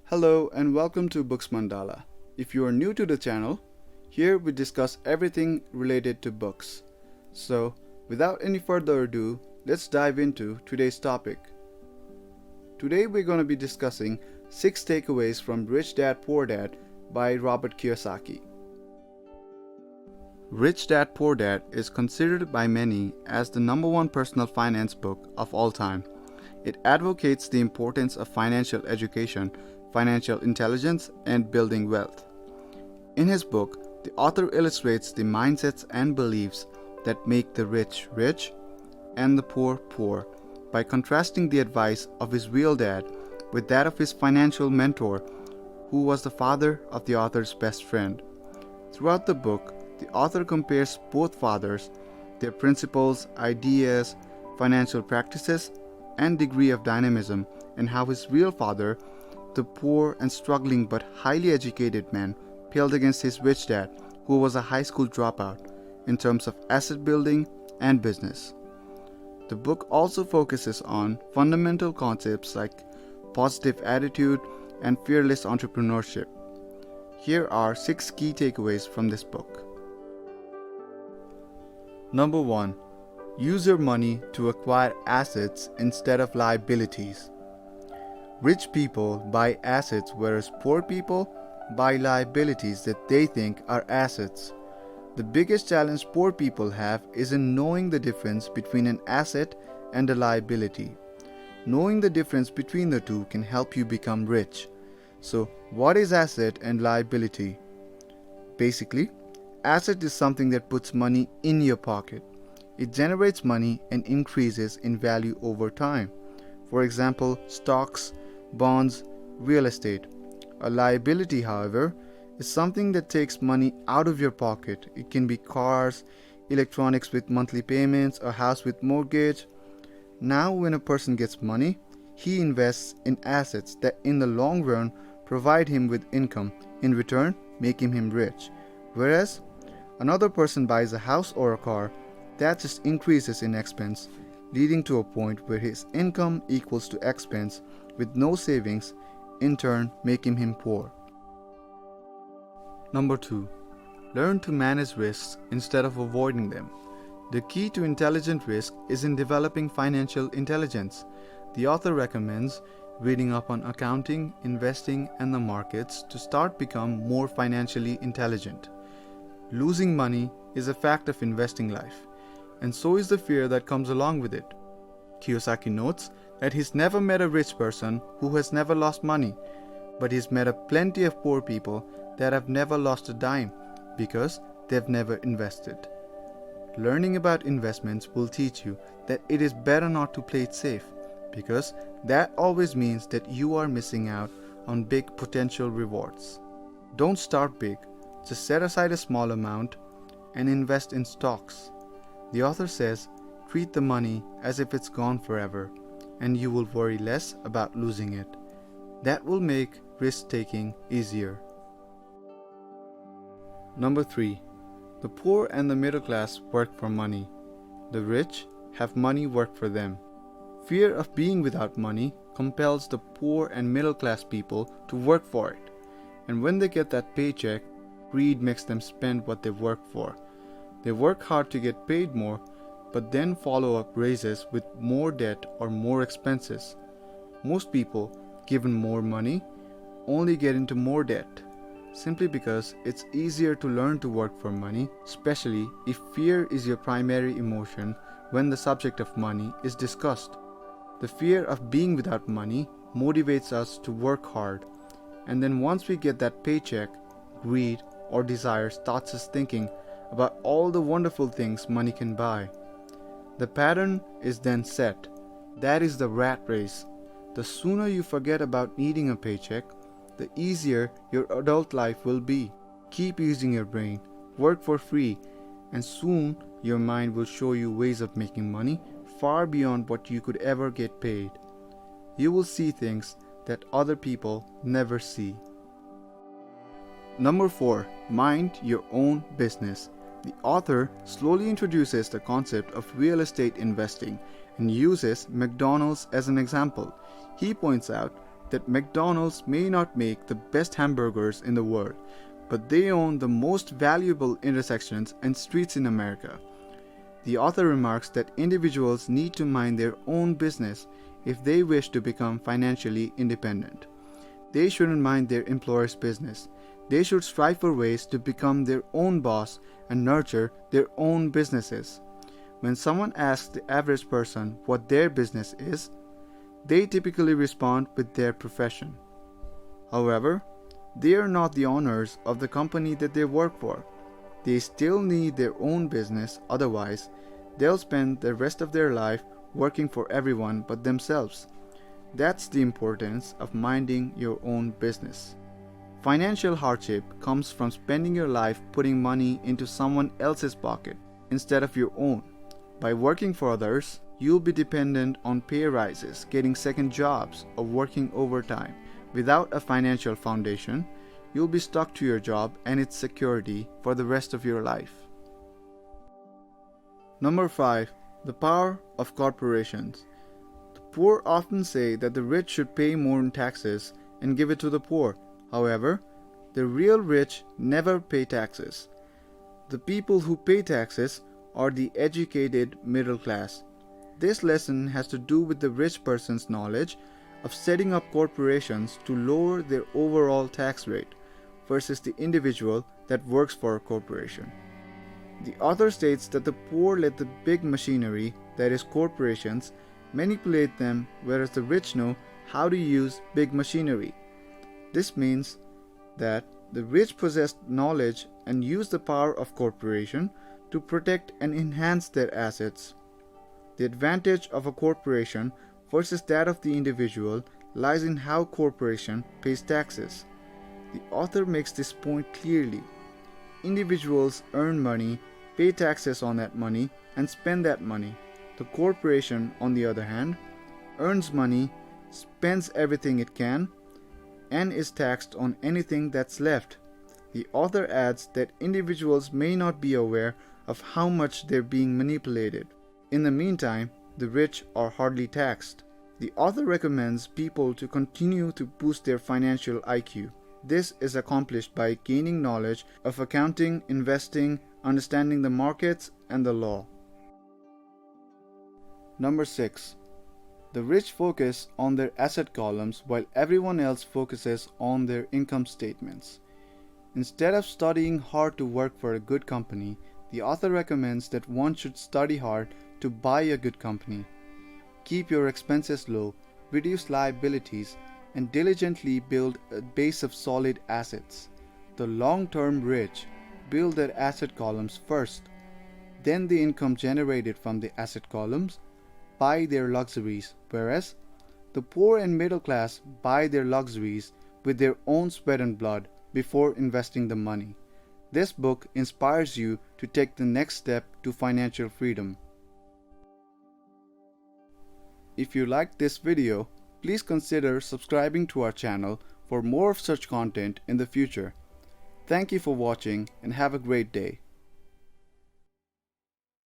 Hello and welcome to Books Mandala. If you are new to the channel, here we discuss everything related to books. So, without any further ado, let's dive into today's topic. Today we're going to be discussing 6 takeaways from Rich Dad Poor Dad by Robert Kiyosaki. Rich Dad Poor Dad is considered by many as the #1 personal finance book of all time. It advocates the importance of financial education, financial intelligence, and building wealth. In his book, the author illustrates the mindsets and beliefs that make the rich rich and the poor poor by contrasting the advice of his real dad with that of his financial mentor, who was the father of the author's best friend. Throughout the book, the author compares both fathers, their principles, ideas, financial practices, and degree of dynamism, and how his real father, the poor and struggling but highly educated man, paled against his rich dad, who was a high school dropout, in terms of asset building and business. The book also focuses on fundamental concepts like positive attitude and fearless entrepreneurship. Here are 6 key takeaways from this book. Number 1. Use your money to acquire assets instead of liabilities. Rich people buy assets, whereas poor people buy liabilities that they think are assets. The biggest challenge poor people have is in knowing the difference between an asset and a liability. Knowing the difference between the two can help you become rich. So, what is asset and liability? Basically, asset is something that puts money in your pocket. It generates money and increases in value over time. For example, stocks, bonds, real estate. A liability, however, is something that takes money out of your pocket. It can be cars, electronics with monthly payments, a house with mortgage. Now, when a person gets money, he invests in assets that in the long run provide him with income, in return making him rich. Whereas another person buys a house or a car, that just increases in expense, leading to a point where his income equals to expense with no savings, in turn making him poor. Number 2. Learn to manage risks instead of avoiding them. The key to intelligent risk is in developing financial intelligence. The author recommends reading up on accounting, investing, and the markets to start become more financially intelligent. Losing money is a fact of investing life, and so is the fear that comes along with it. Kiyosaki notes that he's never met a rich person who has never lost money, but he's met a plenty of poor people that have never lost a dime because they've never invested. Learning about investments will teach you that it is better not to play it safe, because that always means that you are missing out on big potential rewards. Don't start big, just set aside a small amount and invest in stocks. The author says, treat the money as if it's gone forever, and you will worry less about losing it. That will make risk-taking easier. Number 3. The poor and the middle class work for money. The rich have money work for them. Fear of being without money compels the poor and middle class people to work for it. And when they get that paycheck, greed makes them spend what they work for. They work hard to get paid more, but then follow up raises with more debt or more expenses. Most people, given more money, only get into more debt, simply because it's easier to learn to work for money, especially if fear is your primary emotion when the subject of money is discussed. The fear of being without money motivates us to work hard, and then once we get that paycheck, greed or desire starts us thinking about all the wonderful things money can buy. The pattern is then set. That is the rat race. The sooner you forget about needing a paycheck, the easier your adult life will be. Keep using your brain, work for free, and soon your mind will show you ways of making money far beyond what you could ever get paid. You will see things that other people never see. Number 4. Mind your own business. The author slowly introduces the concept of real estate investing and uses McDonald's as an example. He points out that McDonald's may not make the best hamburgers in the world, but they own the most valuable intersections and streets in America. The author remarks that individuals need to mind their own business if they wish to become financially independent. They shouldn't mind their employer's business. They should strive for ways to become their own boss and nurture their own businesses. When someone asks the average person what their business is, they typically respond with their profession. However, they are not the owners of the company that they work for. They still need their own business, otherwise, they'll spend the rest of their life working for everyone but themselves. That's the importance of minding your own business. Financial hardship comes from spending your life putting money into someone else's pocket instead of your own. By working for others, you'll be dependent on pay rises, getting second jobs, or working overtime. Without a financial foundation, you'll be stuck to your job and its security for the rest of your life. Number 5. The power of corporations. The poor often say that the rich should pay more in taxes and give it to the poor. However, the real rich never pay taxes. The people who pay taxes are the educated middle class. This lesson has to do with the rich person's knowledge of setting up corporations to lower their overall tax rate versus the individual that works for a corporation. The author states that the poor let the big machinery, that is corporations, manipulate them, whereas the rich know how to use big machinery. This means that the rich possess knowledge and use the power of corporation to protect and enhance their assets. The advantage of a corporation versus that of the individual lies in how corporation pays taxes. The author makes this point clearly. Individuals earn money, pay taxes on that money, and spend that money. The corporation, on the other hand, earns money, spends everything it can, and is taxed on anything that's left. The author adds that individuals may not be aware of how much they're being manipulated. In the meantime, the rich are hardly taxed. The author recommends people to continue to boost their financial IQ. This is accomplished by gaining knowledge of accounting, investing, understanding the markets, and the law. Number 6. The rich focus on their asset columns while everyone else focuses on their income statements. Instead of studying hard to work for a good company, the author recommends that one should study hard to buy a good company. Keep your expenses low, reduce liabilities, and diligently build a base of solid assets. The long-term rich build their asset columns first, then the income generated from the asset columns buy their luxuries, whereas the poor and middle class buy their luxuries with their own sweat and blood before investing the money. This book inspires you to take the next step to financial freedom. If you liked this video, please consider subscribing to our channel for more of such content in the future. Thank you for watching and have a great day.